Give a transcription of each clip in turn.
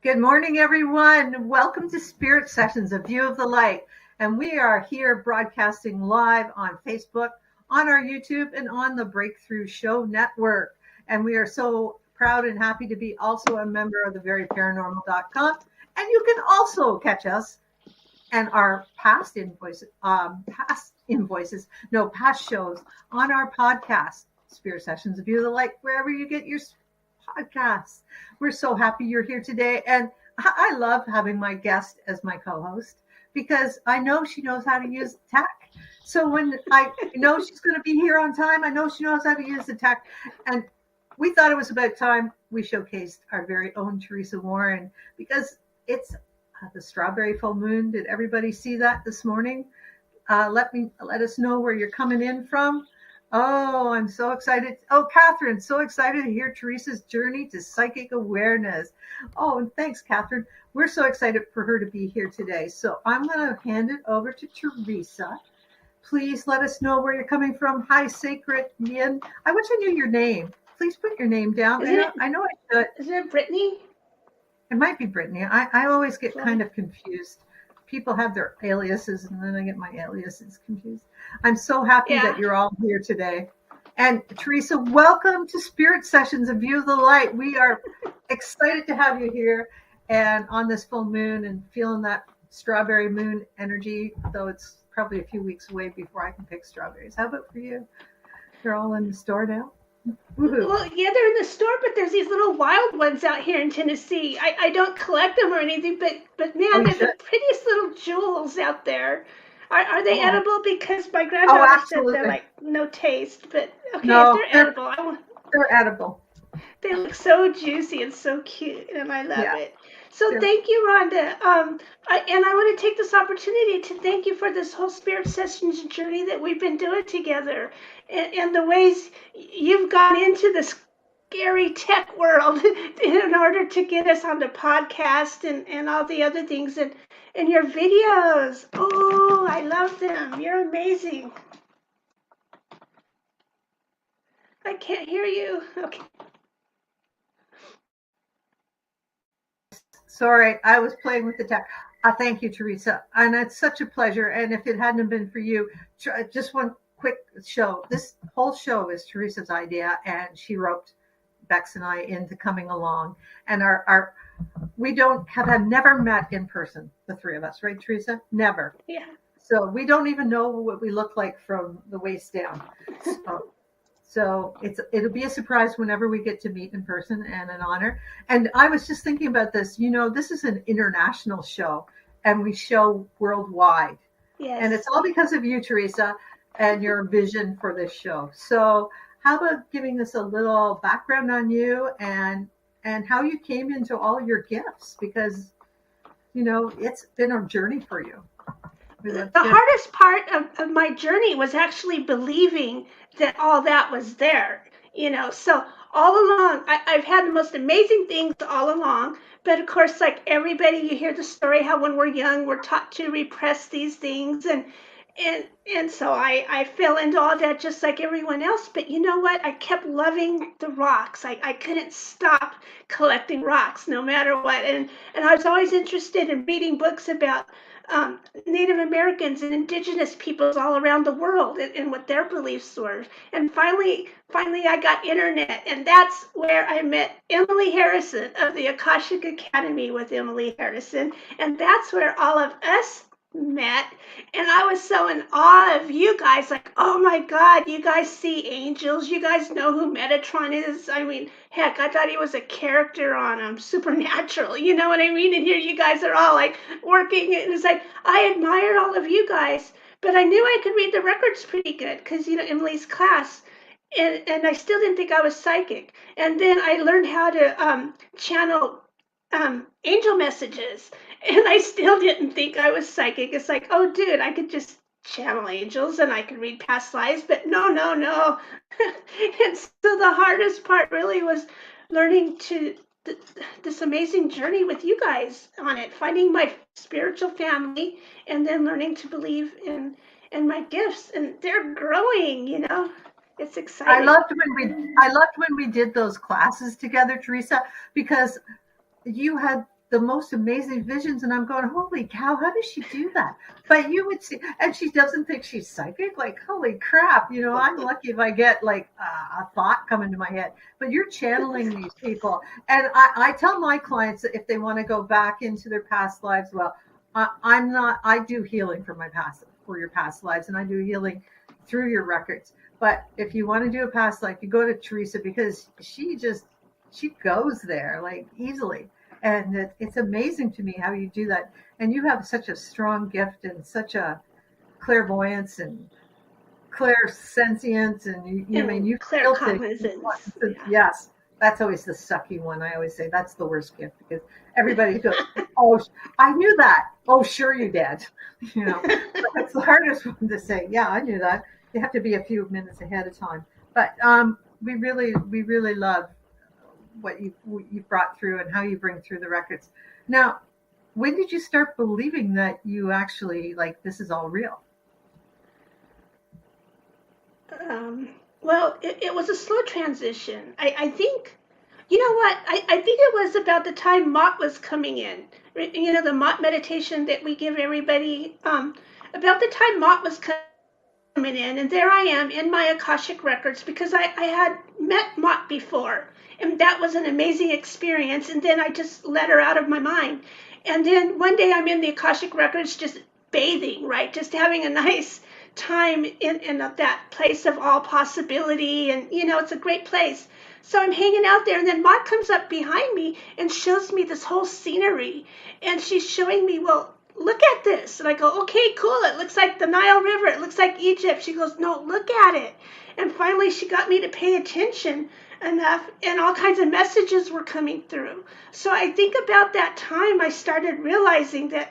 Good morning, everyone. Welcome to Spirit Sessions, A View of the Light. And we are here broadcasting live on Facebook, on our YouTube, and on the Breakthrough Show Network. And we are so proud and happy to be also a member of the veryparanormal.com. And you can also catch us and our past shows on our podcast, Spirit Sessions, A View of the Light, wherever you get your podcasts. We're so happy you're here today. And I love having my guest as my co-host because I know she knows how to use tech. So when I know she's going to be here on time, I know she knows how to use the tech. And we thought it was about time we showcased our very own Teresa Warren because it's the strawberry full moon. Did everybody see that this morning? Let us know where you're coming in from. Oh, I'm so excited. Oh, Catherine, so excited to hear Teresa's journey to psychic awareness. Oh, and thanks, Catherine. We're so excited for her to be here today. So I'm going to hand it over to Teresa. Please let us know where you're coming from. Hi, Sacred Yin. I wish I knew your name. Please put your name down. I know I should. Is it Brittany? It might be Brittany. I always get kind of confused. People have their aliases, and then I get my aliases confused. I'm so happy that you're all here today. And Teresa, welcome to Spirit Sessions, A View of the Light. We are excited to have you here and on this full moon and feeling that strawberry moon energy, though it's probably a few weeks away before I can pick strawberries. How about for you? They're all in the store now? Woo-hoo. Well, yeah, they're in the store, but there's these little wild ones out here in Tennessee. I don't collect them or anything, but man, they're the prettiest little jewels out there. Are they edible? Because my granddaughter said they're like no taste, but okay, no, if they're edible, they're edible. They look so juicy and so cute, and I love it. So thank you, Rhonda. And I want to take this opportunity to thank you for this whole Spirit Sessions journey that we've been doing together, and the ways you've gone into this scary tech world in order to get us on the podcast and all the other things, and your videos. Oh, I love them. You're amazing. I can't hear you. Okay. Sorry, I was playing with the tech. Thank you, Teresa. And it's such a pleasure. And if it hadn't been for you, just one quick show. This whole show is Teresa's idea, and she roped Bex and I into coming along. And we have never met in person, the three of us, right, Teresa? Never. Yeah. So we don't even know what we look like from the waist down. So it'll be a surprise whenever we get to meet in person, and an honor. And I was just thinking about this. You know, this is an international show, and we show worldwide. Yes. And it's all because of you, Teresa, and your vision for this show. So how about giving us a little background on you and how you came into all your gifts? Because, you know, it's been a journey for you. The hardest part of my journey was actually believing that all that was there, you know. So all along, I've had the most amazing things all along. But of course, like everybody, you hear the story how when we're young, we're taught to repress these things. And so I fell into all that just like everyone else. But you know what? I kept loving the rocks. I couldn't stop collecting rocks no matter what. And I was always interested in reading books about Native Americans and indigenous peoples all around the world and what their beliefs were. And finally I got internet, and that's where I met Emily Harrison of the Akashic Academy with Emily Harrison. And that's where all of us met. And I was so in awe of you guys, like, oh my God, you guys see angels, you guys know who Metatron is. I mean, heck, I thought he was a character on Supernatural, you know what I mean? And here you guys are all like working, and it's like I admired all of you guys, but I knew I could read the records pretty good because, you know, Emily's class. And I still didn't think I was psychic. And then I learned how to channel angel messages, and I still didn't think I was psychic. It's like, oh, dude, I could just channel angels and I could read past lives, but no. And so the hardest part really was learning this amazing journey with you guys on it, finding my spiritual family, and then learning to believe in my gifts, and they're growing, you know. It's exciting. I loved when we did those classes together, Teresa, because you had the most amazing visions, and I'm going, holy cow, how does she do that? But you would see, and she doesn't think she's psychic. Like, holy crap, I'm lucky if I get like a thought come into my head. But you're channeling these people, and I tell my clients that if they want to go back into their past lives, well, I'm not. I do healing for your past lives, and I do healing through your records. But if you want to do a past life, you go to Teresa, because she goes there like easily. And it's amazing to me how you do that. And you have such a strong gift and such a clairvoyance and clairsentience. And you feel things. Yes, that's always the sucky one. I always say that's the worst gift, because everybody goes, oh, I knew that. Oh, sure you did. It's the hardest one to say. Yeah, I knew that. You have to be a few minutes ahead of time. But we really love what you brought through and how you bring through the records. Now, when did you start believing that you actually, like, this is all real? Well, it was a slow transition. I think, you know what? I think it was about the time Mott was coming in. The Mott meditation that we give everybody. About the time Mott was coming in, and there I am in my Akashic records, because I had met Mott before, and that was an amazing experience. And then I just let her out of my mind. And then one day I'm in the Akashic records, just bathing, right? Just having a nice time in that place of all possibility. And, it's a great place. So I'm hanging out there, and then Mott comes up behind me and shows me this whole scenery. And she's showing me, well, look at this. And I go, okay, cool. It looks like the Nile River. It looks like Egypt. She goes, no, look at it. And finally she got me to pay attention enough, and all kinds of messages were coming through. So I think about that time I started realizing that,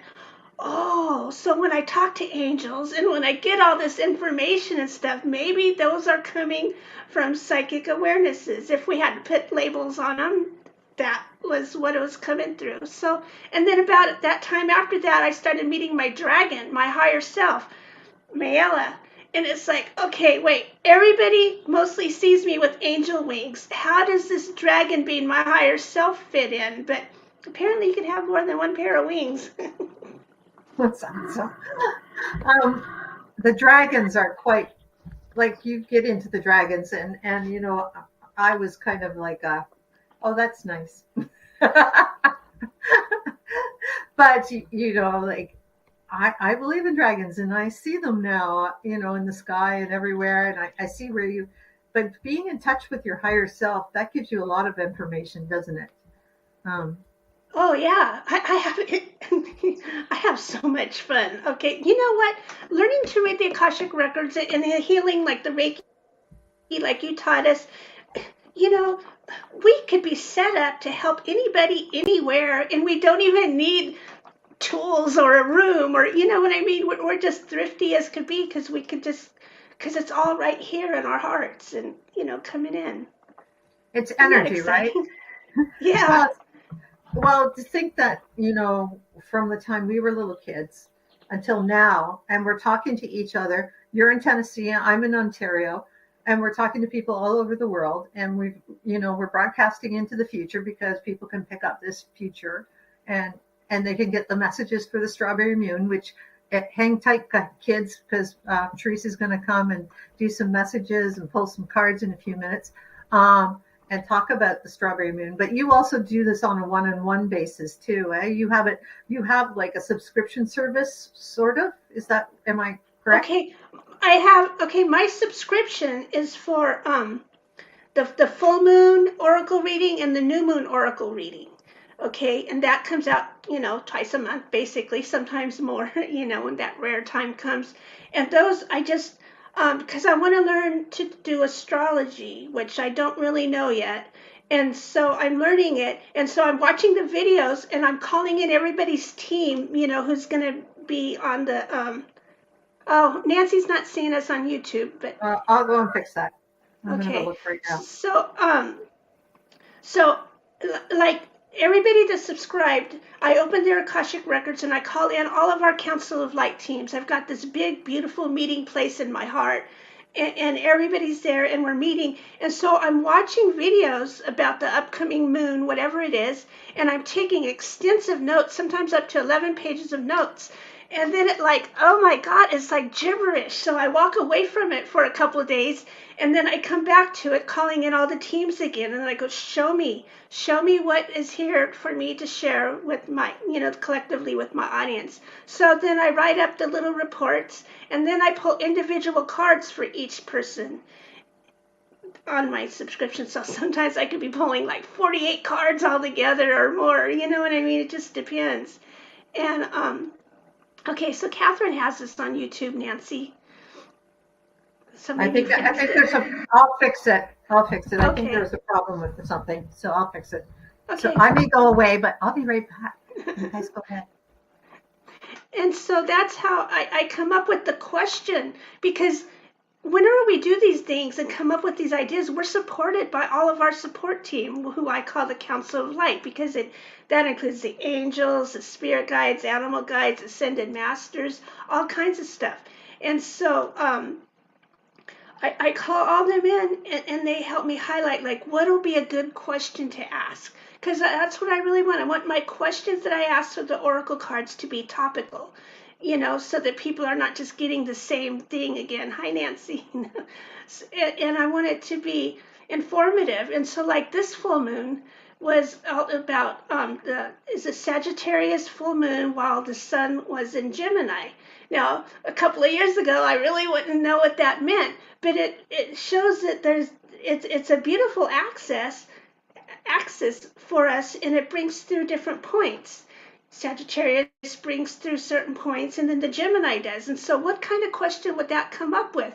oh, so when I talk to angels and when I get all this information and stuff, maybe those are coming from psychic awarenesses. If we had to put labels on them, that was what it was coming through. So, and then about that time after that, I started meeting my dragon, my higher self, Mayella. And it's like, okay, wait, everybody mostly sees me with angel wings. How does this dragon being my higher self fit in? But apparently you can have more than one pair of wings. That's awesome. The dragons are quite, like, you get into the dragons, and I was kind of like, oh, that's nice. But, like, I believe in dragons, and I see them now, in the sky and everywhere. And I see but being in touch with your higher self, that gives you a lot of information, doesn't it? Oh yeah, I have so much fun. Okay, you know what? Learning to read the Akashic records and healing, like the Reiki, like you taught us, we could be set up to help anybody anywhere, and we don't even need tools or a room, or what I mean. We're just thrifty as could be, because because it's all right here in our hearts, and coming in. It's energy, right? Yeah. Well, to think that from the time we were little kids until now, and we're talking to each other. You're in Tennessee, I'm in Ontario, and we're talking to people all over the world, and we're broadcasting into the future, because people can pick up this future, and they can get the messages for the Strawberry Moon, which hang tight, kids, because Teresa's going to come and do some messages and pull some cards in a few minutes, and talk about the Strawberry Moon. But you also do this on a one-on-one basis too, eh? You have like a subscription service, sort of. Am I correct? Okay, my subscription is for the full moon oracle reading and the new moon oracle reading. Okay, and that comes out, twice a month, basically, sometimes more, when that rare time comes. And those I just, because I want to learn to do astrology, which I don't really know yet. And so I'm learning it. And so I'm watching the videos, and I'm calling in everybody's team, who's going to be on the, oh, Nancy's not seeing us on YouTube, but. I'll go and fix that. I'm okay. Going to look right now. So, like, everybody that's subscribed, I open their Akashic records, and I call in all of our Council of Light teams. I've got this big, beautiful meeting place in my heart, and everybody's there and we're meeting. And so I'm watching videos about the upcoming moon, whatever it is, and I'm taking extensive notes, sometimes up to 11 pages of notes. And then it like, oh my God, it's like gibberish. So I walk away from it for a couple of days and then I come back to it, calling in all the teams again. And I go, show me what is here for me to share with my, collectively with my audience. So then I write up the little reports and then I pull individual cards for each person on my subscription. So sometimes I could be pulling like 48 cards all together or more. You know what I mean? It just depends. And okay, so Catherine has this on YouTube, Nancy. So I think there's I'll fix it. Okay. I think there's a problem with something, so I'll fix it. Okay. So I may go away, but I'll be right back. You guys go ahead. And so that's how I come up with the question, because whenever we do these things and come up with these ideas, we're supported by all of our support team, who I call the Council of Light, because that includes the angels, the spirit guides, animal guides, ascended masters, all kinds of stuff. And so I call all them in and they help me highlight like what will be a good question to ask, because that's what I really want. I want my questions that I ask for the oracle cards to be topical, so that people are not just getting the same thing again. Hi, Nancy. And I want it to be informative. And so like this full moon was all about is a Sagittarius full moon while the sun was in Gemini. Now, a couple of years ago, I really wouldn't know what that meant, but it shows that it's a beautiful axis for us, and it brings through different points. Sagittarius brings through certain points, and then the Gemini does. And so what kind of question would that come up with?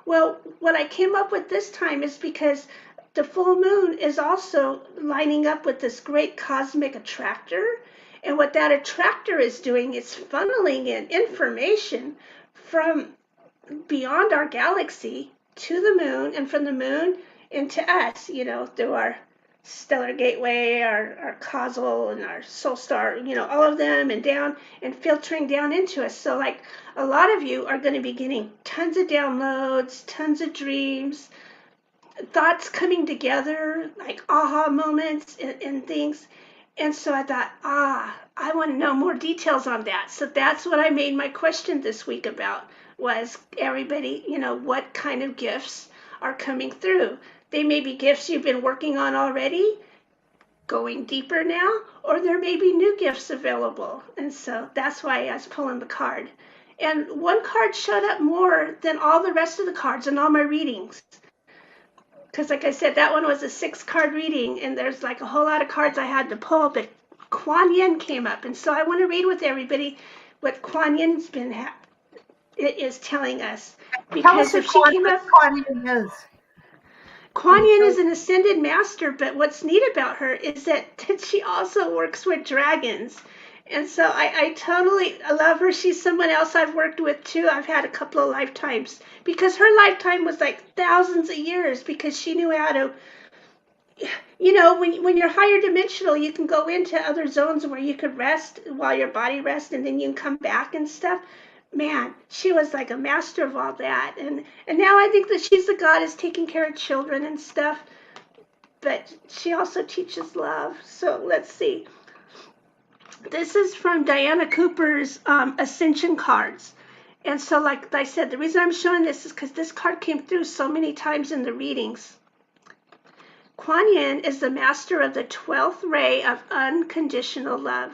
Well, what I came up with this time is because the full moon is also lining up with this great cosmic attractor. And what that attractor is doing is funneling in information from beyond our galaxy to the moon, and from the moon into us, through our stellar gateway, our causal, and our soul star, all of them, and down and filtering down into us. So like a lot of you are going to be getting tons of downloads, tons of dreams, thoughts coming together, like aha moments and things. And so I thought, I want to know more details on that. So that's what I made my question this week about, was everybody, what kind of gifts are coming through. They may be gifts you've been working on already, going deeper now, or there may be new gifts available. And so that's why I was pulling the card. And one card showed up more than all the rest of the cards in all my readings. Because like I said, that one was a 6-card reading, and there's like a whole lot of cards I had to pull, but Kuan Yin came up. And so I want to read with everybody what Kuan Yin's is telling us. Because if she came up, Kuan Yin is. Kuan Yin is an ascended master, but what's neat about her is that she also works with dragons. And so I love her. She's someone else I've worked with too. I've had a couple of lifetimes, because her lifetime was like thousands of years, because she knew how to, when you're higher dimensional, you can go into other zones where you could rest while your body rests, and then you can come back and stuff. Man, she was like a master of all that. And now I think that she's the goddess taking care of children and stuff, but she also teaches love. So let's see. This is from Diana Cooper's Ascension cards. And so like I said, the reason I'm showing this is because this card came through so many times in the readings. Kuan Yin is the master of the 12th ray of unconditional love.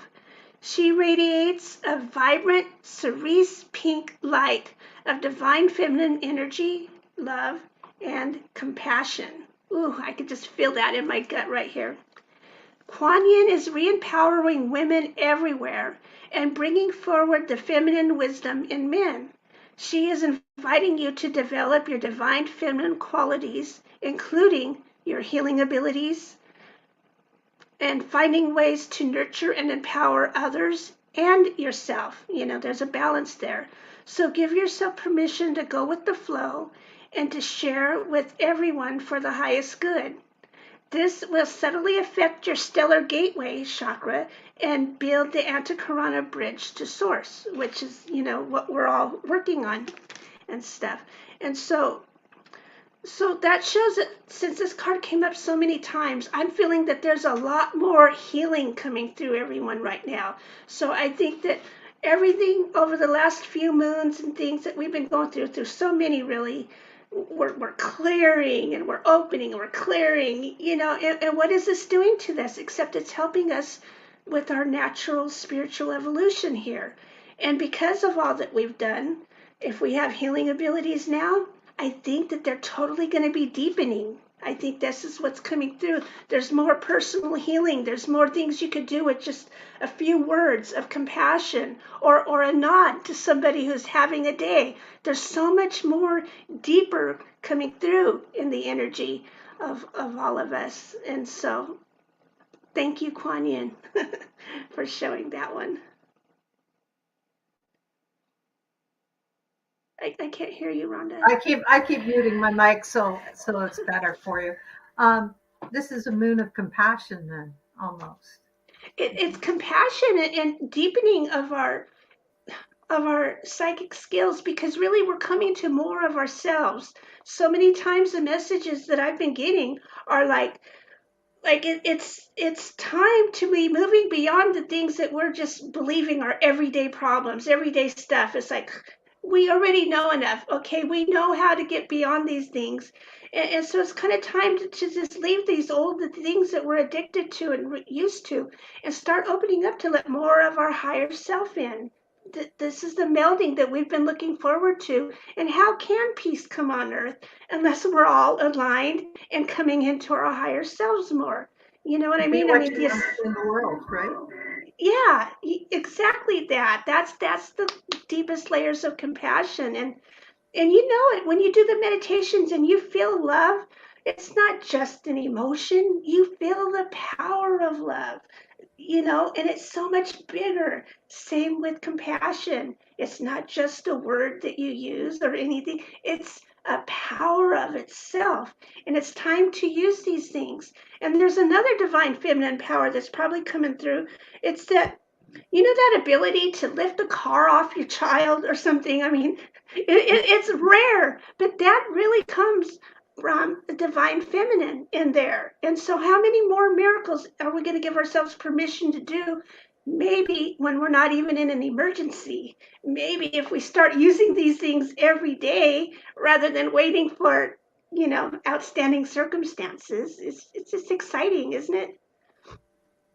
She radiates a vibrant cerise pink light of divine feminine energy, love, and compassion. Ooh, I could just feel that in my gut right here. Kuan Yin is re-empowering women everywhere and bringing forward the feminine wisdom in men. She is inviting you to develop your divine feminine qualities, including your healing abilities, and finding ways to nurture and empower others and yourself. There's a balance there. So give yourself permission to go with the flow and to share with everyone for the highest good. This will subtly affect your stellar gateway chakra and build the Antakarana bridge to source, which is, what we're all working on and stuff. And so So that shows that since this card came up so many times, I'm feeling that there's a lot more healing coming through everyone right now. So I think that everything over the last few moons and things that we've been going through so many really, we're clearing and we're opening and we're clearing, and what is this doing to this except it's helping us with our natural spiritual evolution here. And because of all that we've done, if we have healing abilities now, I think that they're totally going to be deepening. I think this is what's coming through. There's more personal healing. There's more things you could do with just a few words of compassion or a nod to somebody who's having a day. There's so much more deeper coming through in the energy of all of us. And so thank you, Kuan Yin, for showing that one. I can't hear you, Rhonda. I keep muting my mic so it's better for you. This is a moon of compassion then, almost. It's compassion and deepening of our psychic skills, because really we're coming to more of ourselves. So many times the messages that I've been getting are like it's time to be moving beyond the things that we're just believing are everyday problems, everyday stuff. It's like we already know enough. Okay, we know how to get beyond these things, and so it's kind of time to just leave these old things that we're addicted to and used to, and start opening up to let more of our higher self in. This is the melding that we've been looking forward to. And how can peace come on earth unless we're all aligned and coming into our higher selves more? You know what I Be mean? what you want in the world, right? Yeah, exactly that. That's the deepest layers of compassion. And you know it when you do the meditations and you feel love. It's not just an emotion. You feel the power of love, and it's so much bigger. Same with compassion. It's not just a word that you use or anything, it's a power of itself. And it's time to use these things. And there's another divine feminine power that's probably coming through. It's that, that ability to lift a car off your child or something. I mean, it's rare, but that really comes from the divine feminine in there. And so, how many more miracles are we going to give ourselves permission to do? Maybe when we're not even in an emergency. Maybe if we start using these things every day rather than waiting for, outstanding circumstances. It's just exciting, isn't it?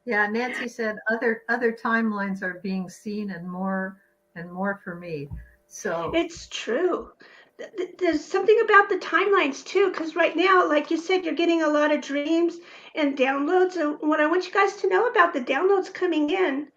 Yeah, Nancy said other timelines are being seen and more for me. So It's true. There's something about the timelines too, because right now, like you said, you're getting a lot of dreams and downloads. And what I want you guys to know about the downloads coming in,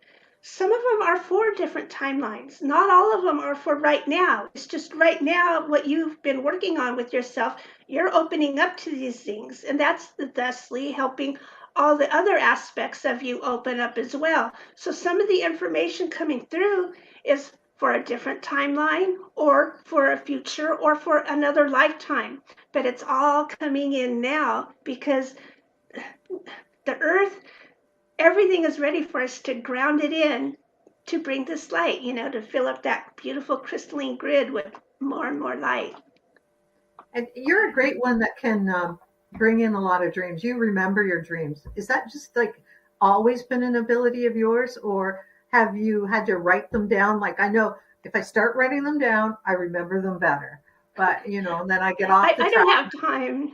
some of them are for different timelines. Not all of them are for right now. It's just right now what you've been working on with yourself. You're opening up to these things, and that's thusly helping all the other aspects of you open up as well. So some of the information coming through is for a different timeline or for a future or for another lifetime. But it's all coming in now because the earth, everything is ready for us to ground it in to bring this light, to fill up that beautiful crystalline grid with more and more light. and you're a great one that can bring in a lot of dreams. You remember your dreams. Is that just like always been an ability of yours, or have you had to write them down? Like, I know if I start writing them down, I remember them better. But and then I get off the I track. don't have time.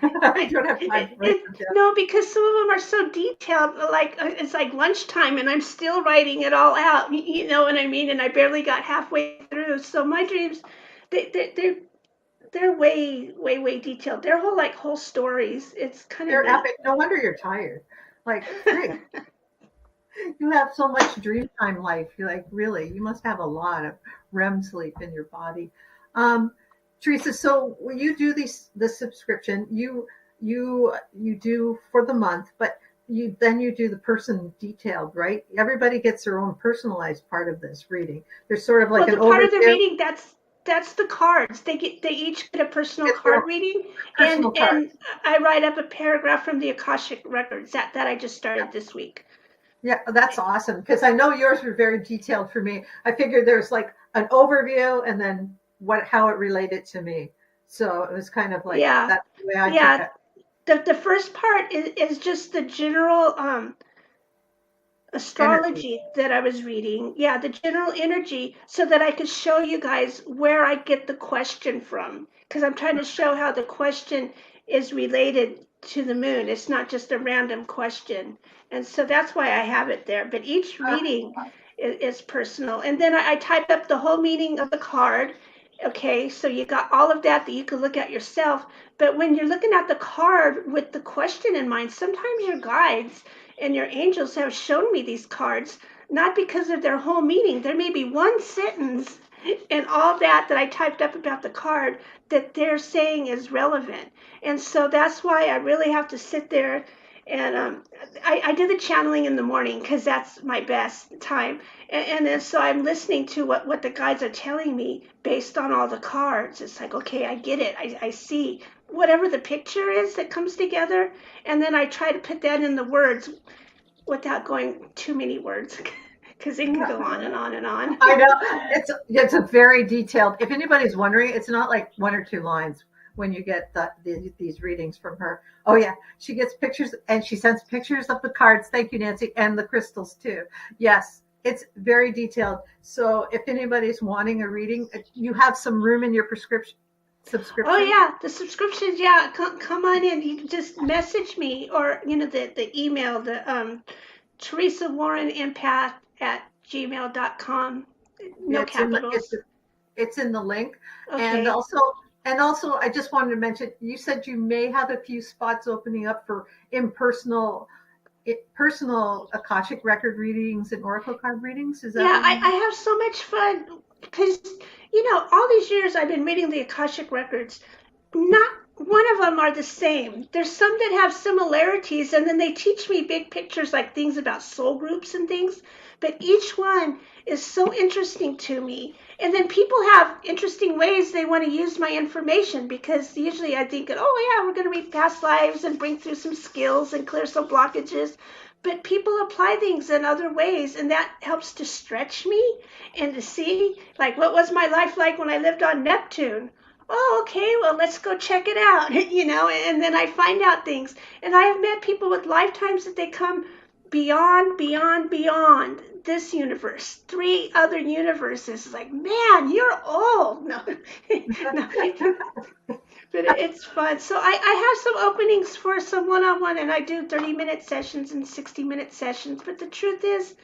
I don't have time to write them down. No, because some of them are so detailed. Like it's like lunchtime, and I'm still writing it all out. You know what I mean? And I barely got halfway through. So my dreams, they're way detailed. They're whole stories. It's kind of They're neat. epic. No wonder you're tired. Like, Rick, you have so much dream time life. You're like, really, you must have a lot of REM sleep in your body. Teresa, so when you do the subscription, you do for the month, but you do the person detailed, right? Everybody gets their own personalized part of this reading. There's sort of like Well, an the part of the overview. reading that's the cards. They each get a personal Get their card reading, personal card. and I write up a paragraph from the Akashic records that I just started this week. Yeah, that's awesome because I know yours were very detailed for me. I figured there's like an overview and then how it related to me. So it was kind of like Yeah. that's the way I took Yeah. it. The first part is just the general Energy. astrology that I was reading. Yeah, the general energy, so that I could show you guys where I get the question from. Because I'm trying to show how the question is related to the moon. It's not just a random question. And so that's why I have it there. But each reading is personal. And then I typed up the whole meaning of the card. Okay, so you got all of that you can look at yourself. But when you're looking at the card with the question in mind, sometimes your guides and your angels have shown me these cards, not because of their whole meaning. There may be one sentence in all that I typed up about the card that they're saying is relevant. And so that's why I really have to sit there and I do the channeling in the morning because that's my best time. And then so I'm listening to what the guides are telling me based on all the cards. It's like, okay, I get it. I see whatever the picture is that comes together. And then I try to put that in the words without going too many words because it can go on and on and on. I know it's a very detailed. If anybody's wondering, it's not like one or two lines when you get these readings from her. Oh yeah, she gets pictures and she sends pictures of the cards. Thank you, Nancy, and the crystals too. Yes, it's very detailed. So if anybody's wanting a reading, you have some room in your Oh subscription. yeah, the subscriptions. Yeah, come on in. You can just message me or the email Teresa Warren Empath at gmail.com. No It's in the capitals. it's in the link, and Okay. also I just wanted to mention. You said you may have a few spots opening up for impersonal personal Akashic record readings and oracle card readings. Is that Yeah, what I you? have so much fun because, all these years I've been reading the Akashic records. Not one of them are the same. There's some that have similarities, and then they teach me big pictures like things about soul groups and things. But each one is so interesting to me. And then people have interesting ways they want to use my information because usually I think, oh, yeah, we're going to read past lives and bring through some skills and clear some blockages. But people apply things in other ways, and that helps to stretch me and to see, like, what was my life like when I lived on Neptune? Oh, okay, well, let's go check it out, and then I find out things. And I have met people with lifetimes that they come beyond, beyond, beyond this universe, three other universes. It's like, man, you're old. No, no, but it's fun. So I have some openings for some one-on-one, and I do 30-minute sessions and 60-minute sessions. But the truth is,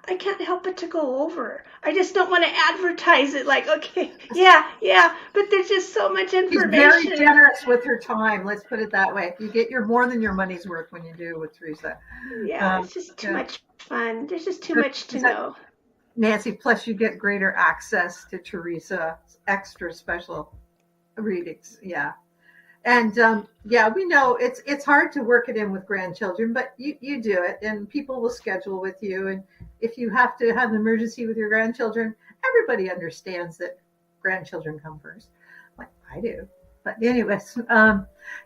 I can't help but to go over. I just don't want to advertise it like, okay, yeah, yeah, but there's just so much She's very information. generous with her time. Let's put it that way. You get your more than your money's worth when you do with Teresa. Yeah, Um, it's just too yeah. much fun. There's just too much to know. Nancy, plus you get greater access to Teresa's extra special readings. Yeah. And yeah, we know it's hard to work it in with grandchildren, but you do it, and people will schedule with you. And if you have to have an emergency with your grandchildren, everybody understands that grandchildren come first, like I do. But anyways,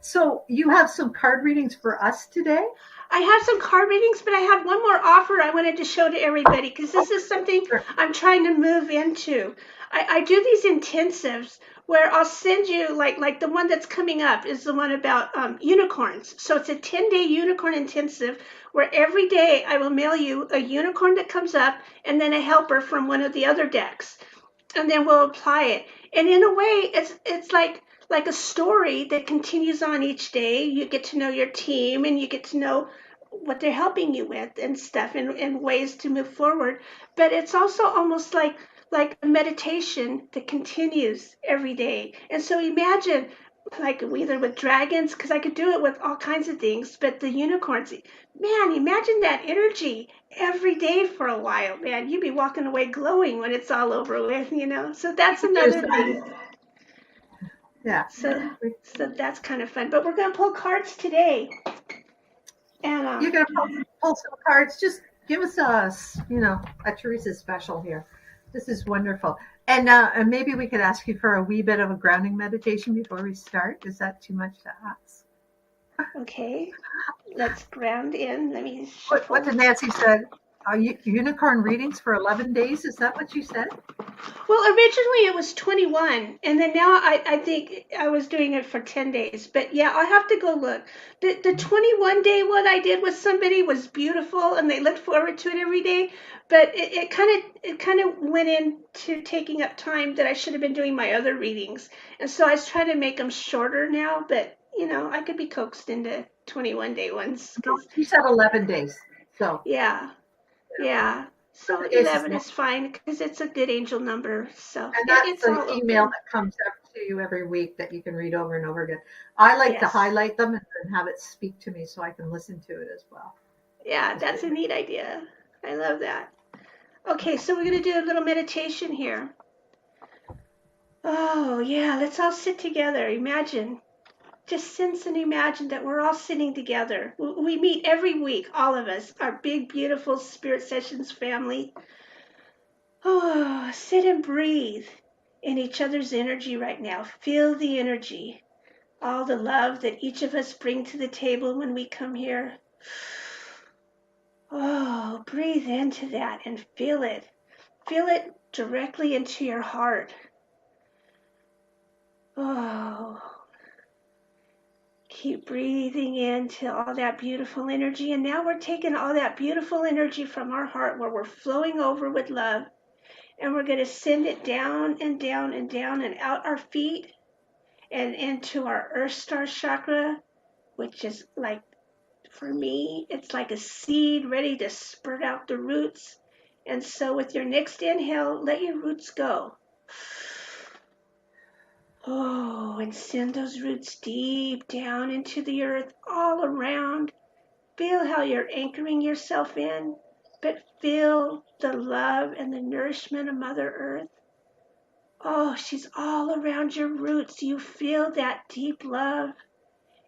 so you have some card readings for us today. I have some card readings, but I had one more offer I wanted to show to everybody because this is something Sure. I'm trying to move into. I do these intensives where I'll send you like the one that's coming up is the one about unicorns. So it's a 10-day unicorn intensive where every day I will mail you a unicorn that comes up and then a helper from one of the other decks, and then we'll apply it. And in a way, it's like a story that continues on each day. You get to know your team and you get to know what they're helping you with and stuff and ways to move forward. But it's also almost like a meditation that continues every day. And so imagine like either with dragons, because I could do it with all kinds of things, but the unicorns, man, imagine that energy every day for a while, man. You'd be walking away glowing when it's all over with. So that's Use another thing. that. Yeah. So so that's kind of fun. But we're gonna pull cards today. And You're gonna pull some cards. Just give us a Teresa special here. This is wonderful. And maybe we could ask you for a wee bit of a grounding meditation before we start. Is that too much to ask? okay, let's ground in. Let me What shuffle. did Nancy said? unicorn readings for 11 days. Is that what you said? Well, originally it was 21, and then now I think I was doing it for 10 days. But yeah, I'll have to go look. The 21-day one I did with somebody was beautiful, and they looked forward to it every day. But it kind of went into taking up time that I should have been doing my other readings, and so I was trying to make them shorter now. But I could be coaxed into 21-day ones No, because she said 11 days. So yeah, yeah. So days is 11 is fine because it's a good angel number. So and that's it's the all email open. that comes up to you every week that you can read over and over again. I like to Yes. highlight them and then have it speak to me so I can listen to it as well. Yeah, that's a neat idea. I love that. Okay, so we're going to do a little meditation here. Oh, yeah, let's all sit together. Imagine, just sense and imagine that we're all sitting together. We meet every week, all of us, our big, beautiful Spirit Sessions family. Oh, sit and breathe in each other's energy right now. Feel the energy, all the love that each of us bring to the table when we come here. Oh, breathe into that and feel it. Feel it directly into your heart. Oh, keep breathing into all that beautiful energy. And now we're taking all that beautiful energy from our heart where we're flowing over with love. And we're going to send it down and down and down and out our feet and into our Earth Star chakra, which is like, for me, it's like a seed ready to spurt out the roots. And so with your next inhale, let your roots go. Oh, and send those roots deep down into the earth all around. Feel how you're anchoring yourself in, but feel the love and the nourishment of Mother Earth. Oh, she's all around your roots. You feel that deep love.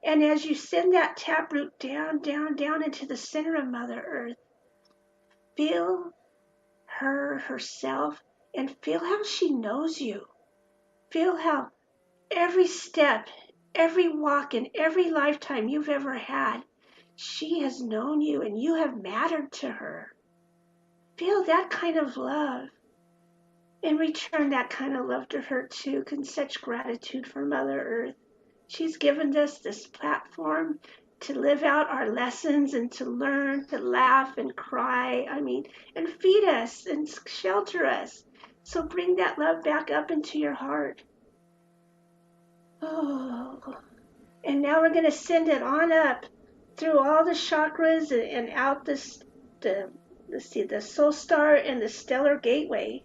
And as you send that taproot down, down, down into the center of Mother Earth, feel her herself and feel how she knows you. Feel how every step, every walk, and every lifetime you've ever had, she has known you and you have mattered to her. Feel that kind of love and return that kind of love to her too. And such gratitude for Mother Earth. She's given us this platform to live out our lessons and to learn, to laugh and cry. And feed us and shelter us. So bring that love back up into your heart. Oh, and now we're going to send it on up through all the chakras and out the soul star and the stellar gateway.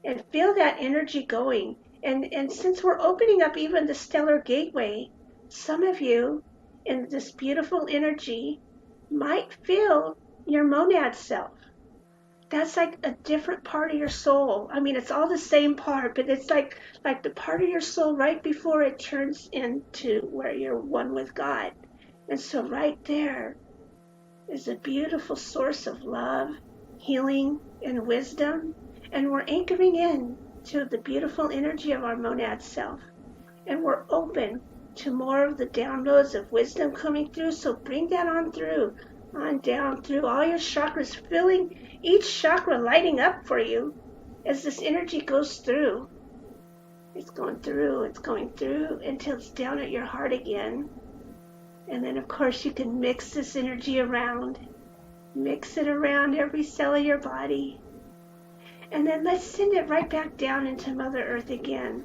And feel that energy going. And since we're opening up even the stellar gateway, some of you in this beautiful energy might feel your monad self. That's like a different part of your soul. It's all the same part, but it's like the part of your soul right before it turns into where you're one with God. And so right there is a beautiful source of love, healing, and wisdom. And we're anchoring in to the beautiful energy of our monad self. And we're open to more of the downloads of wisdom coming through. So bring that on through, on down through all your chakras, filling each chakra lighting up for you as this energy goes through. It's going through until it's down at your heart again. And then, of course, you can mix this energy around. Mix it around every cell of your body. And then let's send it right back down into Mother Earth again.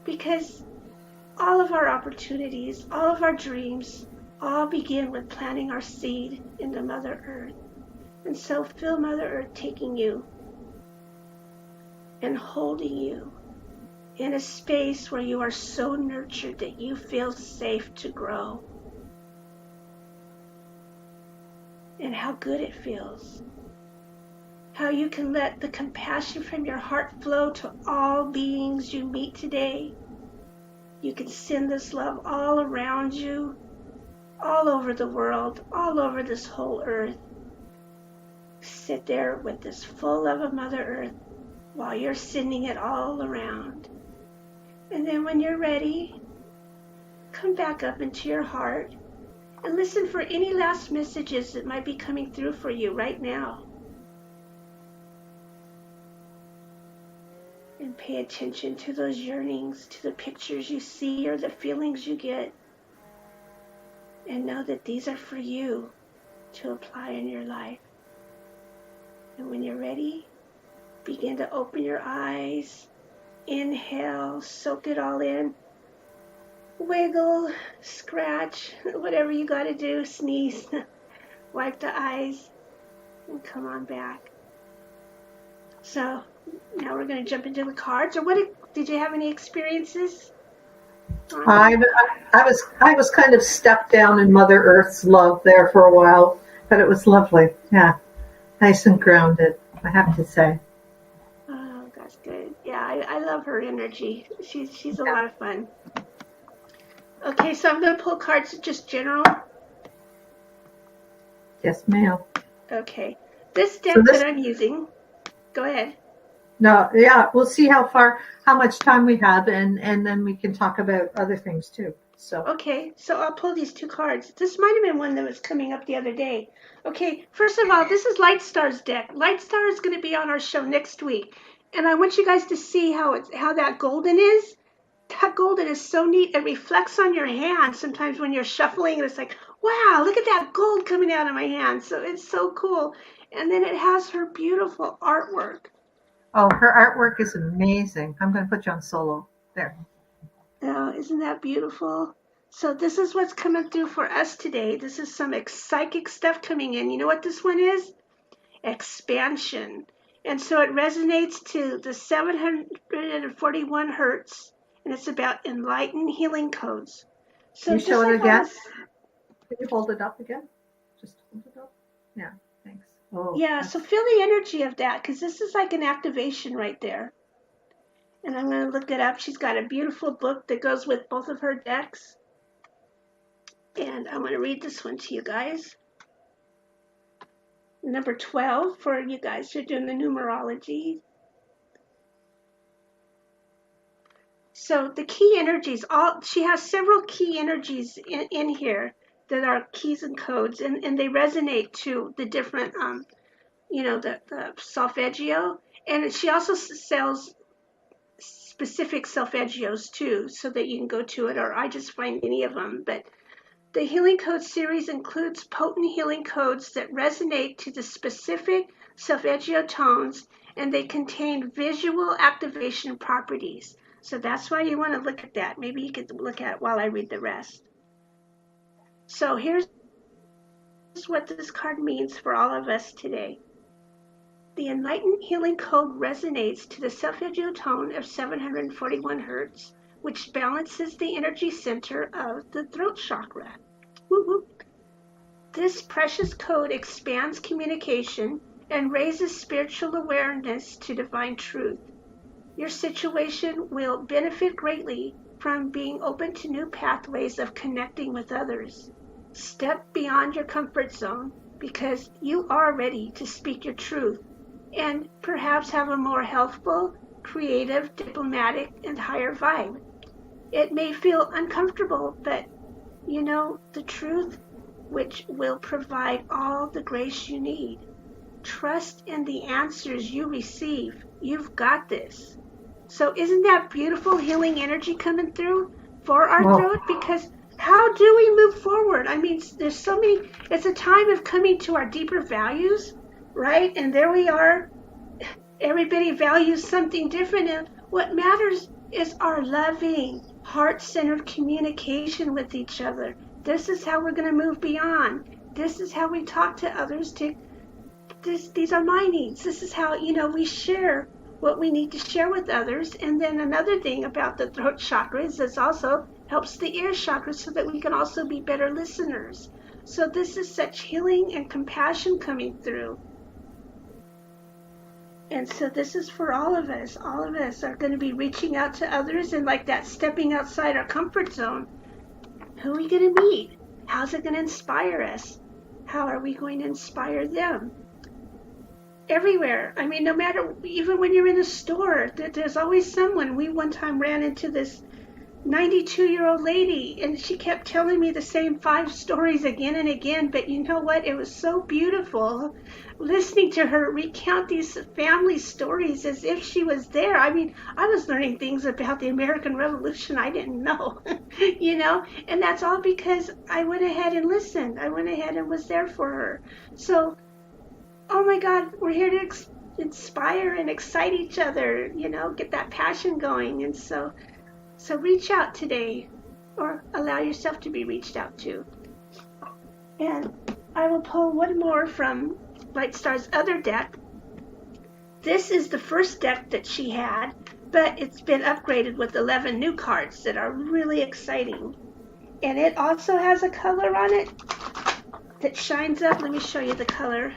Because all of our opportunities, all of our dreams, all begin with planting our seed into Mother Earth. And so feel Mother Earth taking you and holding you in a space where you are so nurtured that you feel safe to grow. And how good it feels. How you can let the compassion from your heart flow to all beings you meet today. You can send this love all around you, all over the world, all over this whole earth. Sit there with this full love of Mother Earth while you're sending it all around. And then when you're ready, come back up into your heart and listen for any last messages that might be coming through for you right now. pay attention to those yearnings, to the pictures you see or the feelings you get. And know that these are for you to apply in your life. And when you're ready, begin to open your eyes. Inhale, soak it all in. Wiggle, scratch, whatever you got to do, sneeze, wipe the eyes, and come on back. So now we're going to jump into the cards. Or did you have any experiences? I was kind of stepped down in Mother Earth's love there for a while, but it was lovely. Yeah, nice and grounded, I have to say. Oh, that's good. Yeah, I love her energy. She's a lot of fun. Okay, so I'm going to pull cards just general. Yes, ma'am. Okay, this deck that I'm using. Go ahead. No, yeah, we'll see how much time we have, and then we can talk about other things too. So okay, so I'll pull these two cards. This might have been one that was coming up the other day. Okay, first of all, this is Lightstar's deck. Lightstar is going to be on our show next week, and I want you guys to see how that golden is. That golden is so neat. It reflects on your hand sometimes when you're shuffling, and it's like, wow, look at that gold coming out of my hand. So it's so cool. And then it has her beautiful artwork. Oh, her artwork is amazing. I'm going to put you on solo. There. Oh, isn't that beautiful? So this is what's coming through for us today. This is some psychic stuff coming in. You know what this one is? Expansion. And so it resonates to the 741 hertz, and it's about enlightened healing codes. So can you show it again? Can you hold it up again? Just hold it up. Yeah, thanks. Oh, yeah, so feel the energy of that, because this is like an activation right there. And I'm going to look it up. She's got a beautiful book that goes with both of her decks. And I'm going to read this one to you guys. Number 12 for you guys who are doing the numerology. So the key energies, she has several key energies in here that are keys and codes, and they resonate to the different, the solfeggio. And she also sells specific solfeggios too, so that you can go to it, or I just find any of them. But the Healing Code series includes potent healing codes that resonate to the specific solfeggio tones, and they contain visual activation properties. So that's why you want to look at that. Maybe you could look at it while I read the rest. So here's what this card means for all of us today. The Enlightened Healing Code resonates to the solfeggio tone of 741 hertz, which balances the energy center of the throat chakra. Woo-hoo. This precious code expands communication and raises spiritual awareness to divine truth. Your situation will benefit greatly from being open to new pathways of connecting with others. Step beyond your comfort zone because you are ready to speak your truth and perhaps have a more healthful, creative, diplomatic, and higher vibe. It may feel uncomfortable, but you know the truth, which will provide all the grace you need. Trust in the answers you receive. You've got this. So isn't that beautiful healing energy coming through for our throat? Because how do we move forward? I mean, there's so many, it's a time of coming to our deeper values, right? And there we are. Everybody values something different. And what matters is our loving, heart-centered communication with each other. This is how we're going to move beyond. This is how we talk to others. These are my needs. This is how, we share what we need to share with others. And then another thing about the throat chakra is this also helps the ear chakra so that we can also be better listeners. So this is such healing and compassion coming through. And so this is for all of us. All of us are going to be reaching out to others and like that stepping outside our comfort zone. Who are we going to meet? How's it going to inspire us? How are we going to inspire them? Everywhere. I mean, no matter, even when you're in a store, there's always someone. We one time ran into this 92-year-old lady, and she kept telling me the same 5 stories again and again. But you know what? It was so beautiful listening to her recount these family stories as if she was there. I mean, I was learning things about the American Revolution I didn't know, and that's all because I went ahead and listened. I went ahead and was there for her. So, oh my God, we're here to inspire and excite each other, get that passion going. And so reach out today, or allow yourself to be reached out to. And I will pull one more from Light Star's other deck. This is the first deck that she had, but it's been upgraded with 11 new cards that are really exciting. And it also has a color on it that shines up. Let me show you the color.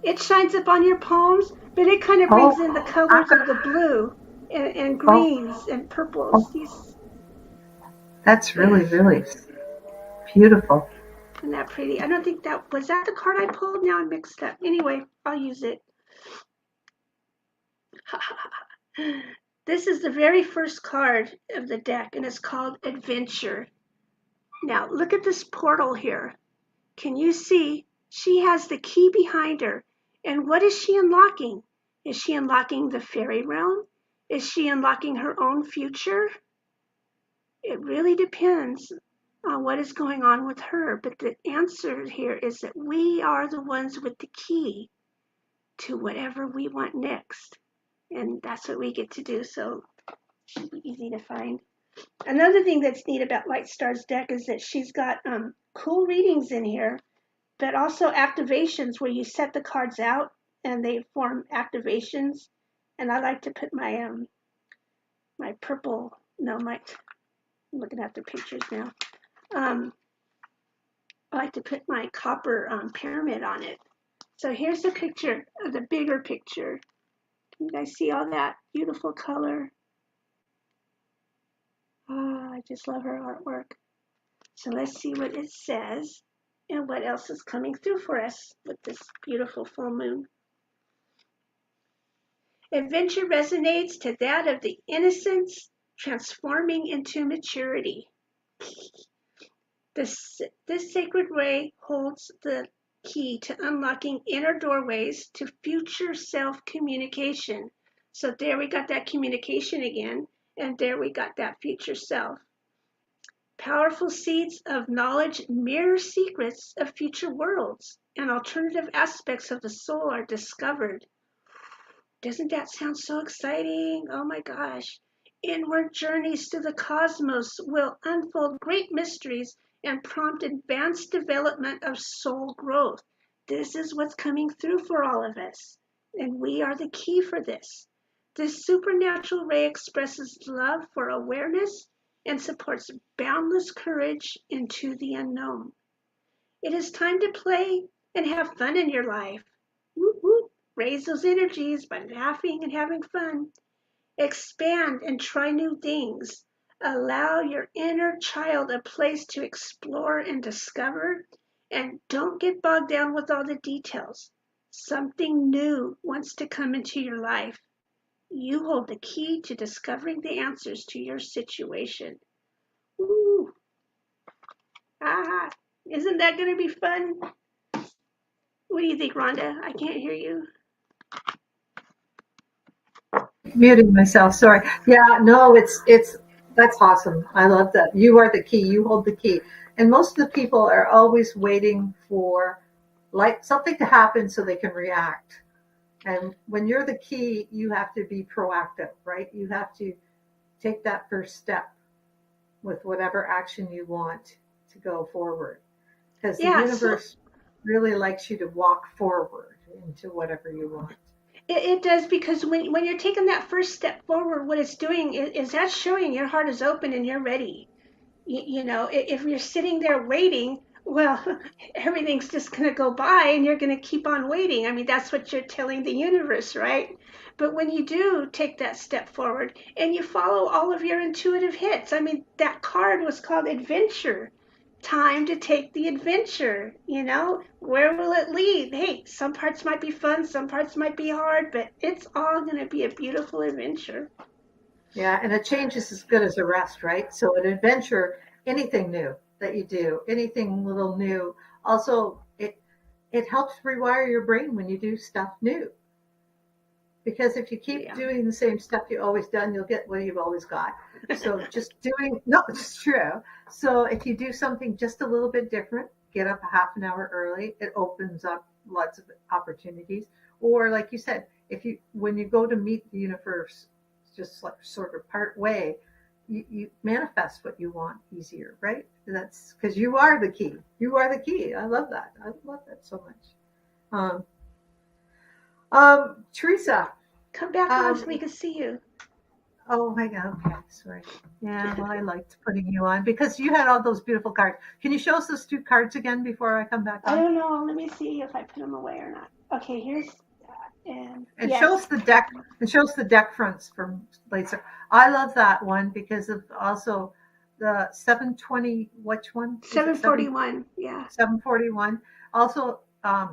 It shines up on your palms, but it kind of brings in the colors of the blue and greens and purples. That's really, really beautiful. Isn't that pretty? I don't think that was that the card I pulled. Now I'm mixed up. Anyway, I'll use it. This is the very first card of the deck, and it's called Adventure. Now look at this portal here. Can you see? She has the key behind her. And what is she unlocking? Is she unlocking the fairy realm? Is she unlocking her own future? It really depends on what is going on with her. But the answer here is that we are the ones with the key to whatever we want next. And that's what we get to do. So it should be easy to find. Another thing that's neat about Light Star's deck is that she's got cool readings in here, but also activations where you set the cards out and they form activations. And I like to put my my purple, no, my, I'm looking at the pictures now. I like to put my copper pyramid on it. So here's the picture of the bigger picture. Can you guys see all that beautiful color? Oh, I just love her artwork. So let's see what it says and what else is coming through for us with this beautiful full moon. Adventure resonates to that of the innocence transforming into maturity. This sacred ray holds the key to unlocking inner doorways to future self-communication. So there we got that communication again, and there we got that future self. Powerful seeds of knowledge mirror secrets of future worlds, and alternative aspects of the soul are discovered. Doesn't that sound so exciting? Oh my gosh. Inward journeys through the cosmos will unfold great mysteries and prompt advanced development of soul growth. This is what's coming through for all of us, and we are the key for this. This supernatural ray expresses love for awareness and supports boundless courage into the unknown. It is time to play and have fun in your life. Whoop, whoop. Raise those energies by laughing and having fun. Expand and try new things. Allow your inner child a place to explore and discover. And don't get bogged down with all the details. Something new wants to come into your life. You hold the key to discovering the answers to your situation. Ooh. Ah, isn't that going to be fun? What do you think, Rhonda? I can't hear you. Muting myself, sorry. Yeah, no, that's awesome. I love that. You are the key. You hold the key. And most of the people are always waiting for like something to happen so they can react. And when you're the key, you have to be proactive, right? You have to take that first step with whatever action you want to go forward. Because the universe really likes you to walk forward into whatever you want. It does, because when you're taking that first step forward, what it's doing is that's showing your heart is open and you're ready. If you're sitting there waiting, well, everything's just going to go by and you're going to keep on waiting. I mean, that's what you're telling the universe, right? But when you do take that step forward and you follow all of your intuitive hits, I mean, that card was called Adventure. Time to take the adventure. Where will it lead? Hey, some parts might be fun, some parts might be hard, but it's all going to be a beautiful adventure. Yeah, and a change is as good as a rest, right? So an adventure, anything new that you do, anything little new, also it helps rewire your brain when you do stuff new. Because if you keep Yeah. doing the same stuff you've always done, you'll get what you've always got. So just doing, no, it's true. So if you do something just a little bit different, get up a half an hour early, it opens up lots of opportunities. Or like you said, if you, when you go to meet the universe, just like sort of part way, you manifest what you want easier, right? That's because you are the key. You are the key. I love that. I love that so much. Um, Teresa, Come back on so um, we can see you. oh my God. Okay. Sorry. Yeah. Well, I liked putting you on because you had all those beautiful cards. Can you show us those two cards again before I come back I on? don't know. Let me see if I put them away or not. Okay, here's that. And And show yes, us the deck. And show us the deck fronts from later. I love that one because of also the 720. Which one is it? 741. Yeah. 741. Also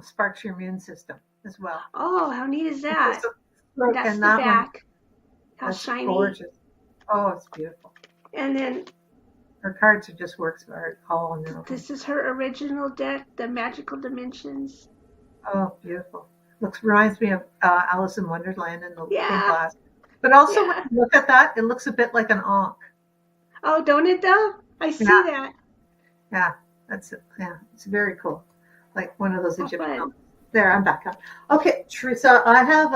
sparks your immune system as well. Oh, how neat is that? That's And the that one, back. How that's shiny. gorgeous. Oh, it's beautiful. And then Her cards are just works of art all on their own. this is her original deck, the Magical Dimensions. Oh, beautiful. Looks reminds me of Alice in Wonderland in the looking Yeah, glass. But also when yeah. you look at that, it looks a bit like an ankh. Oh, don't it though? I see Yeah, that. yeah, that's it. Yeah, it's very cool. Like one of those How Egyptian. fun. There, I'm back up. Okay, Teresa, I have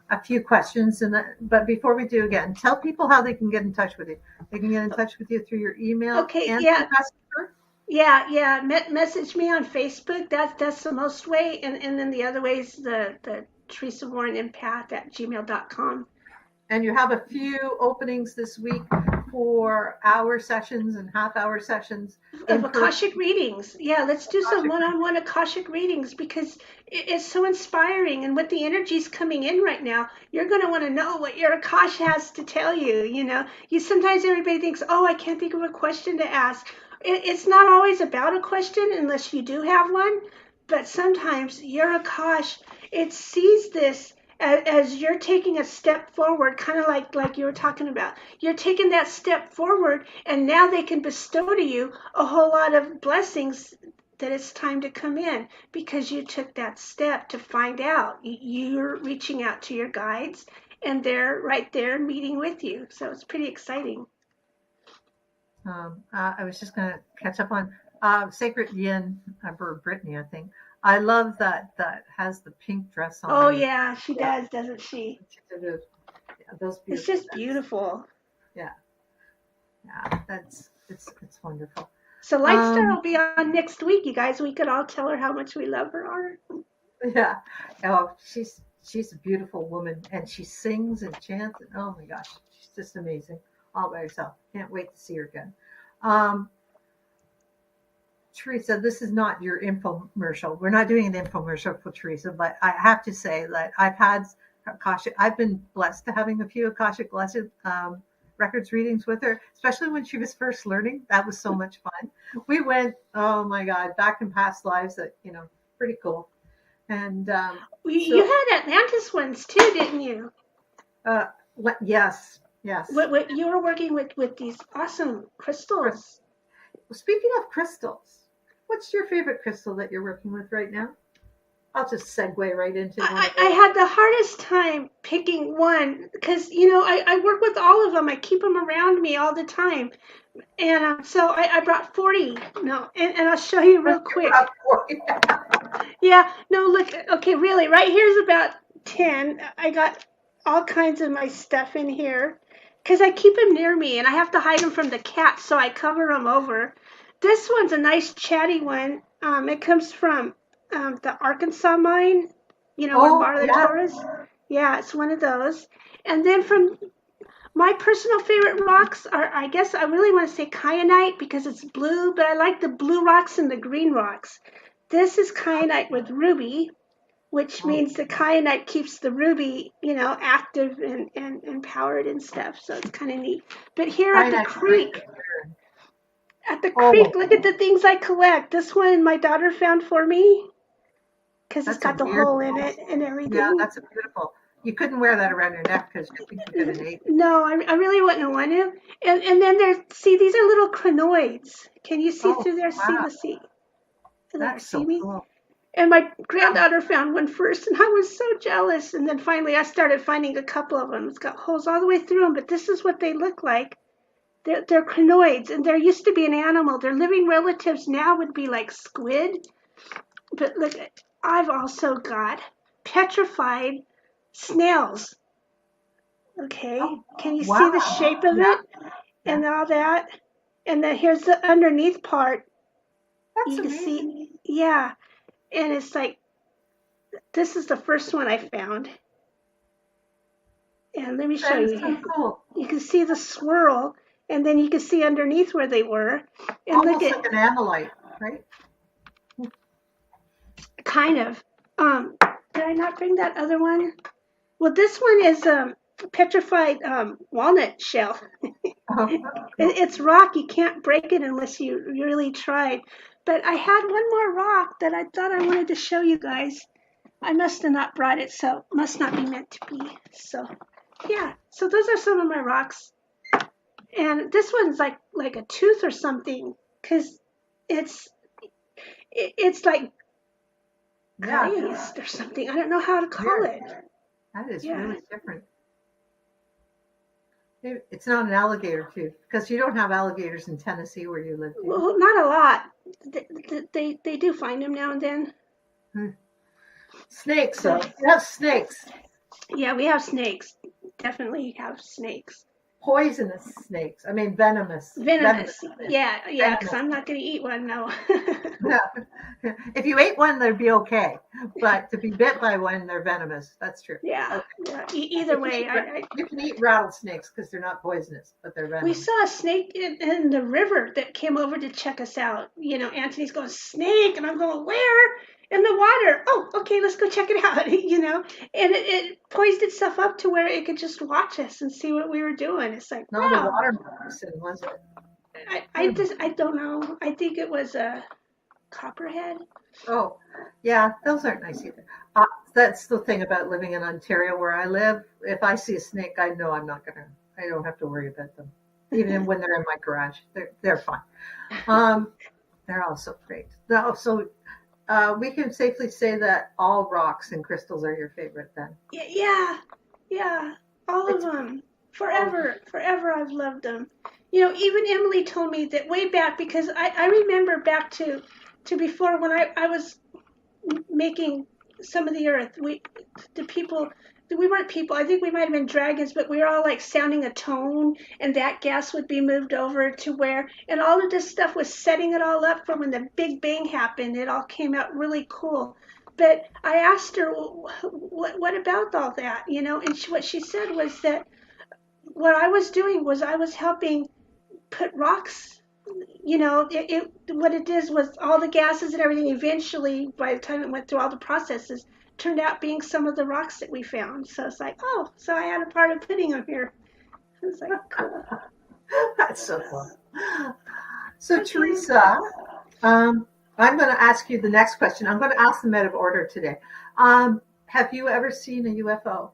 a few questions, but before we do again, tell people how they can get in touch with you. They can get in touch with you through your email Okay, and through yeah, Messenger. yeah. Message me on Facebook. That's the most way, and then the other way is the Teresa Warren Empath at gmail.com. And you have a few openings this week for hour sessions and half hour sessions Of in person. Akashic readings. Yeah, let's do some one-on-one Akashic readings because it's so inspiring. And with the energies coming in right now, you're going to want to know what your Akash has to tell you. You sometimes everybody thinks, oh, I can't think of a question to ask. It's not always about a question unless you do have one. But sometimes your Akash, it sees this as you're taking a step forward, kind of like you were talking about. You're taking that step forward, and now they can bestow to you a whole lot of blessings that it's time to come in because you took that step to find out. You're reaching out to your guides, and they're right there meeting with you. So it's pretty exciting. I was just going to catch up on Sacred Yin for Brittany, I think. I love that has the pink dress Oh on. yeah, she Yeah, does, doesn't she? those It's beautiful. just beautiful. Yeah, yeah, it's wonderful. So Lightstar Um, will be on next week, you guys. We could all tell her how much we love her art. yeah. Oh, she's a beautiful woman, and she sings and chants, and oh my gosh, she's just amazing all by herself. Can't wait to see her again. Um, Teresa, this is not your infomercial. We're not doing an infomercial for Teresa, but I have to say that I've had Akashic. I've been blessed to having a few Akashic Blessed records readings with her, especially when she was first learning. That was so much fun. We went, oh my God, back in past lives. That pretty cool. And You so, had Atlantis ones too, didn't you? uh, yes, yes. What you were working with these awesome crystals. Speaking of crystals, what's your favorite crystal that you're working with right now? I'll just segue right into one of I those. had the hardest time picking one because I work with all of them. I keep them around me all the time, and so I brought 40. No, and I'll show you real quick. Yeah, no, look, okay, really, right here's about 10. I got all kinds of my stuff in here because I keep them near me and I have to hide them from the cats, so I cover them over. This one's a nice chatty one. It comes from the Arkansas mine, where Oh, Bar the yeah. Taurus. Yeah, it's one of those. And then from my personal favorite rocks are, I guess I really want to say kyanite because it's blue, but I like the blue rocks and the green rocks. This is kyanite with ruby, which Oh, means the kyanite keeps the ruby, active and empowered and stuff. So it's kind of neat. But here I like great. at the Oh, creek, look at the things I collect. This one my daughter found for me because it's that's a got the weird. hole in it and Yeah, everything. that's a beautiful. You couldn't wear that around your neck because you think you're gonna eat. No, I really wouldn't want to. And then there's, see, these are little crinoids. Can you see Oh through there? See wow, the sea? There, that's see so me? cool. And my granddaughter found one first, and I was so jealous. And then finally, I started finding a couple of them. It's got holes all the way through them, but this is what they look like. They're crinoids, and there used to be an animal. Their living relatives now would be like squid. But look, I've also got petrified snails. Okay, Oh can you see the wow, shape of yeah, it yeah, and all that? And then here's the underneath part. that's You can amazing. see, yeah. And it's like, this is the first one I found. And let me show That is you so here. cool. You can see the swirl, and then you can see underneath where they were. And look Almost at, like an amylite, right? kind of. Did I not bring that other one? Well, this one is petrified walnut shell. Oh, cool. It's rock. You can't break it unless you really tried. But I had one more rock that I thought I wanted to show you guys. I must have not brought it, so it must not be meant to be. So, yeah. So those are some of my rocks. And this one's like a tooth or something, because it's it's like Yeah, glazed or something. I don't know how to call weird. it. That is Yeah. really different. It's not an alligator tooth because you don't have alligators in Tennessee where you live, do you? Well, not a lot. They do find them now and then. Hmm. Snakes, So though. You have snakes. yeah, we have snakes. Definitely have snakes. Poisonous snakes. I mean, venomous. Venomous Venomous. snakes. Yeah, because Venomous. I'm not going to eat one, no. Yeah. If you ate one, they'd be okay. But to be bit by one, they're venomous. That's true. Yeah, Okay. yeah. Either way, You can eat rattlesnakes because they're not poisonous, but they're we venomous. saw a snake in the river that came over to check us out. You know, Anthony's going, snake, and I'm going, where? In the water. Oh, okay, let's go check it out. You know, and it poised itself up to where it could just watch us and see what we were doing. It's like, Not a wow. water moccasin, was it? Hmm. I don't know. I think it was a copperhead. Oh, yeah, those aren't nice either. Uh, that's the thing about living in Ontario where I live. If I see a snake, I know I don't have to worry about them. Even when they're in my garage, they're fine. Um, they're also great. No, so we can safely say that all rocks and crystals are your favorite then. Yeah, yeah, all of It's them. all of them. Forever I've loved them. You know, even Emily told me that way back, because I remember back to before when I was making some of the earth. The people, we weren't people. I think we might have been dragons, but we were all like sounding a tone, and that gas would be moved over to where, and all of this stuff was setting it all up for when the Big Bang happened. It all came out really cool. But I asked her, what about all that, you know? And what she said was that what I was doing was I was helping put rocks, you know, what it is was all the gases and everything eventually, by the time it went through all the processes, turned out being some of the rocks that we found. So it's like, oh, so I had a part of putting them here. It's like, cool. That's so cool. So, Okay. Teresa, I'm going to ask you the next question. I'm going to ask them out of order today. Have you ever seen a UFO?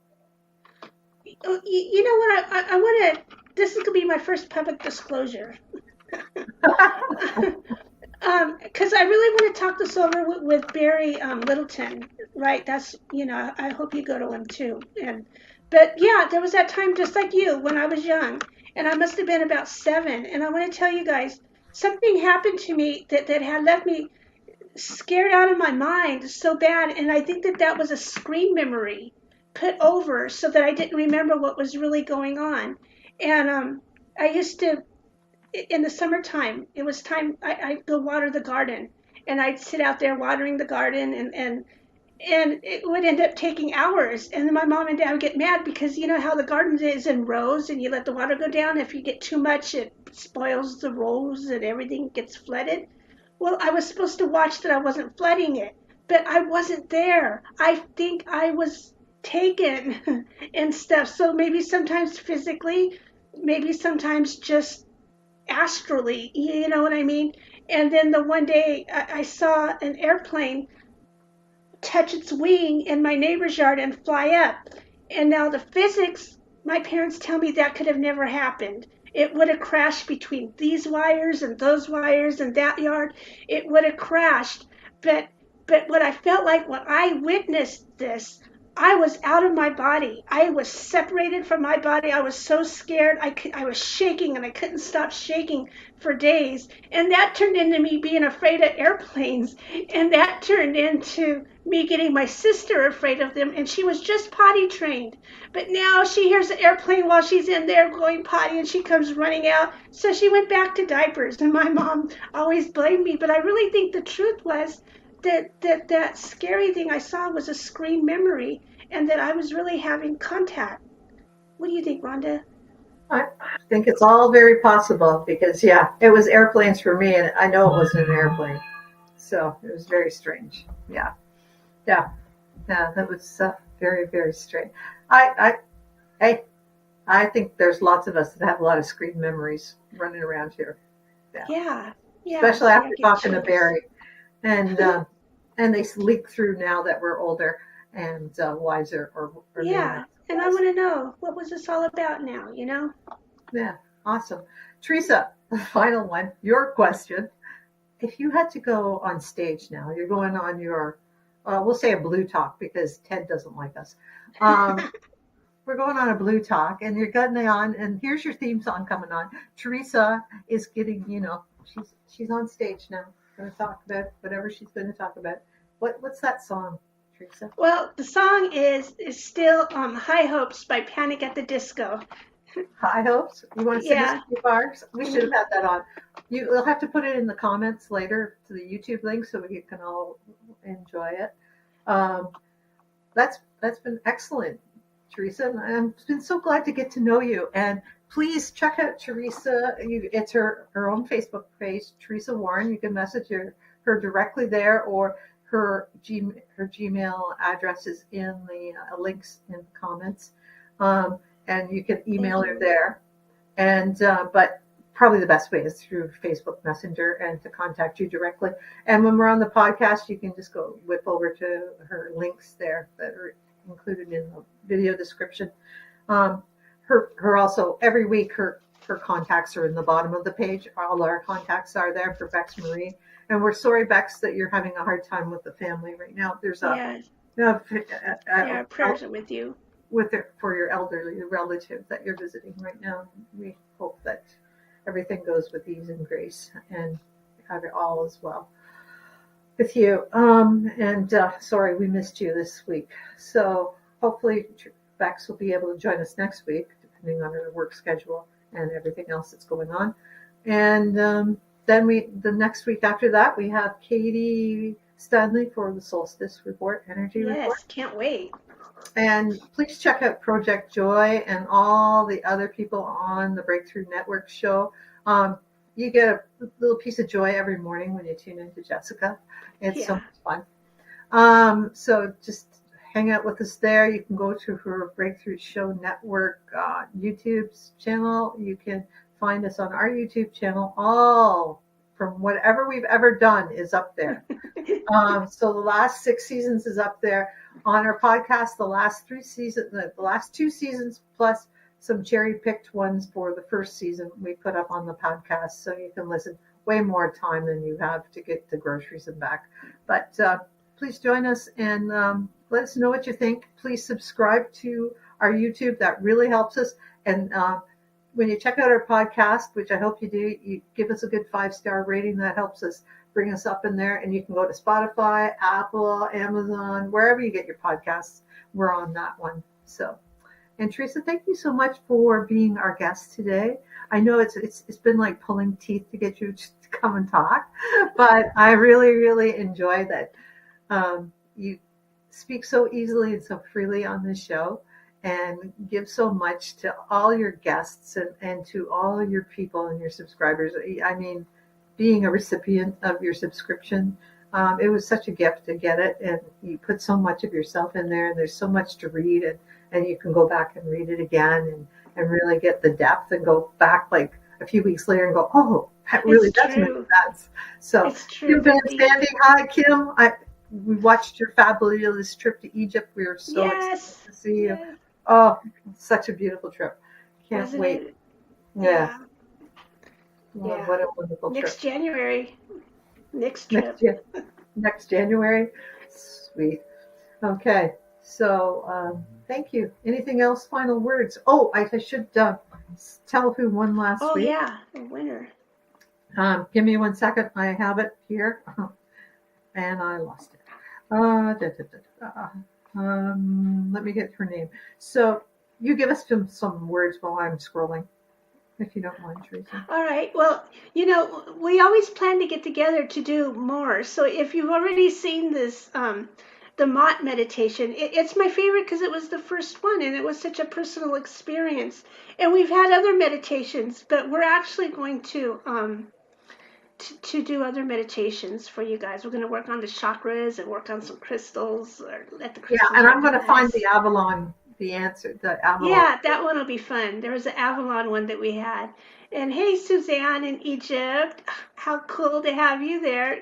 You know what? I want to, this is going to be my first public disclosure. Because I really want to talk this over with Barry Littleton, right? That's, you know, I hope you go to him too. But yeah, there was that time just like you when I was young, and I must have been about 7. And I want to tell you guys, something happened to me that had left me scared out of my mind so bad, and I think that was a screen memory put over so that I didn't remember what was really going on. And I used to, in the summertime, it was time I'd go water the garden, and I'd sit out there watering the garden, and it would end up taking hours. And then my mom and dad would get mad because you know how the garden is in rows and you let the water go down. If you get too much, it spoils the rows and everything gets flooded. Well, I was supposed to watch that I wasn't flooding it, but I wasn't there. I think I was taken and stuff. So maybe sometimes physically, maybe sometimes just astrally, you know what I mean? And then the one day I saw an airplane touch its wing in my neighbor's yard and fly up. And now the physics, my parents tell me that could have never happened. It would have crashed between these wires and those wires and that yard. It would have crashed. But what I felt like when I witnessed this, I was out of my body. I was separated from my body. I was so scared. I was shaking and I couldn't stop shaking for days. And that turned into me being afraid of airplanes. And that turned into me getting my sister afraid of them. And she was just potty trained. But now she hears an airplane while she's in there going potty and she comes running out. So she went back to diapers. And my mom always blamed me. But I really think the truth was that scary thing I saw was a screen memory and that I was really having contact. What do you think, Rhonda? I think it's all very possible because, yeah, it was airplanes for me, and I know it wasn't an airplane. So it was very strange. Yeah. Yeah. Yeah. That was very, very strange. Hey, I think there's lots of us that have a lot of screen memories running around here. Yeah. Yeah. Especially Yeah, after talking to Barry. And they leak through now that we're older and wiser or yeah. And I want to know, what was this all about now, you know? Yeah, awesome. Teresa, the final one, your question. If you had to go on stage now, you're going on your, we'll say a blue talk because Ted doesn't like us. We're going on a blue talk and you're getting on and here's your theme song coming on. Teresa is getting, she's on stage now. Going to talk about whatever she's going to talk about. What's that song, Teresa? Well, the song is still High Hopes by Panic at the Disco. High Hopes? You want to sing us a few bars? We should have had that on. You'll have to put it in the comments later to the YouTube link so we can all enjoy it. That's been excellent, Teresa. And I've been so glad to get to know you. And please check out Teresa. It's her own Facebook page, Teresa Warren. You can message her directly there, or her Gmail address is in the links in the comments. And you can email her there. And but probably the best way is through Facebook Messenger and to contact you directly. And when we're on the podcast, you can just go whip over to her links there that are included in the video description. Her also every week her contacts are in the bottom of the page. All our contacts are there for Bex Marie. And we're sorry, Bex, that you're having a hard time with the family right now. There's prayers are with you. For your elderly relative that you're visiting right now. We hope that everything goes with ease and grace and have it all as well with you. Sorry we missed you this week. So hopefully Bex will be able to join us next week, depending on her work schedule and everything else that's going on. And then the next week after that, we have Katie Stanley for the Solstice Report, Energy Report. Yes, can't wait. And please check out Project Joy and all the other people on the Breakthrough Network show. You get a little piece of joy every morning when you tune into Jessica. It's so much fun. So just hang out with us there. You can go to her Breakthrough Show Network YouTube channel. You can find us on our YouTube channel. All from whatever we've ever done is up there. So the last 6 seasons is up there. On our podcast, the last 2 seasons, plus some cherry-picked ones for the first season, we put up on the podcast, so you can listen way more time than you have to get the groceries and back. But please join us and let us know what you think. Please subscribe to our YouTube. That really helps us. And when you check out our podcast, which I hope you do, you give us a good 5-star rating. That helps us bring us up in there. And you can go to Spotify, Apple, Amazon, wherever you get your podcasts. We're on that one. So, and Teresa, thank you so much for being our guest today. I know it's been like pulling teeth to get you to come and talk, but I really, really enjoy that you speak so easily and so freely on this show and give so much to all your guests and to all your people and your subscribers. I mean, being a recipient of your subscription, it was such a gift to get it, and you put so much of yourself in there, and there's so much to read, and you can go back and read it again and really get the depth and go back like a few weeks later and go, oh, that really does make sense. So Kim Van Standing, hi Kim. We watched your fabulous trip to Egypt. We were so excited to see you. Oh, such a beautiful trip. Can't Wasn't wait. it? Yeah. Yeah. Well, Yeah. what a wonderful Next trip. January, next Next trip. year, next January. Sweet. Okay. So, thank you. Anything else? Final words? Oh, I should tell who won last Oh week. yeah, the winner. Give me 1 second. I have it here, and I lost it. Let me get her name. So, you give us some words while I'm scrolling, if you don't mind, Teresa. All right. Well, we always plan to get together to do more. So if you've already seen this, the Mott meditation, it's my favorite because it was the first one and it was such a personal experience. And we've had other meditations, but we're actually going to do other meditations for you guys. We're going to work on the chakras and work on some crystals or let the Yeah, crystals and I'm work going on to find us. the Avalon, the answer, the Avalon. Yeah, that one will be fun. There was an Avalon one that we had. And hey, Suzanne in Egypt, how cool to have you there.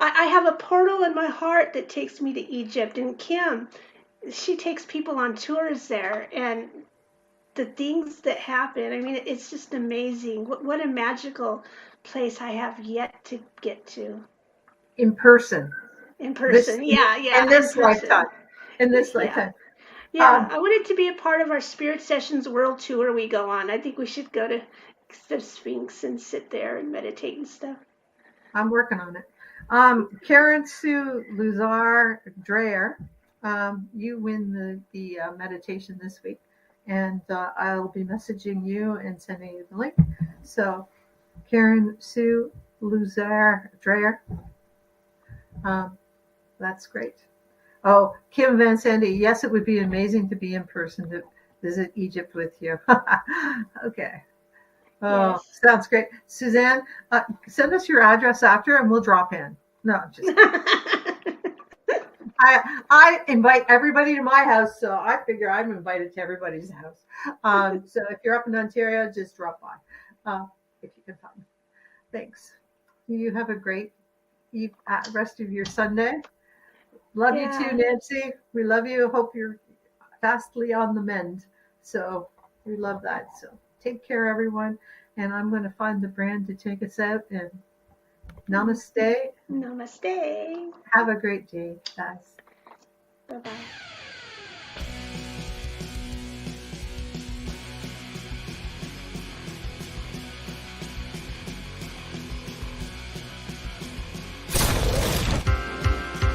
I have a portal in my heart that takes me to Egypt. And Kim, she takes people on tours there. And the things that happen, I mean, it's just amazing. What a magical place I have yet to get to. In person. In This person. Yeah, yeah, in in this lifetime. person. In this Yeah. lifetime. Yeah, Um, I want it to be a part of our Spirit Sessions World Tour we go on. I think we should go to the Sphinx and sit there and meditate and stuff. I'm working on it. Karen Sue Luzar Dreyer, you win the meditation this week, and I'll be messaging you and sending you the link. So, Karen Sue Luzar Dreyer, that's great. Oh, Kim Van Sandy, yes, it would be amazing to be in person to visit Egypt with you. Okay. Oh, Yes. sounds great. Suzanne, send us your address after and we'll drop in. No, I'm just kidding. I invite everybody to my house, so I figure I'm invited to everybody's house. So if you're up in Ontario, just drop by if you can find me. Thanks. You have a great rest of your Sunday. Love you too, Yeah. Nancy. We love you. Hope you're fastly on the mend. So we love that. So take care, everyone. And I'm going to find the brand to take us out. And namaste. Namaste. Have a great day, guys. Bye bye.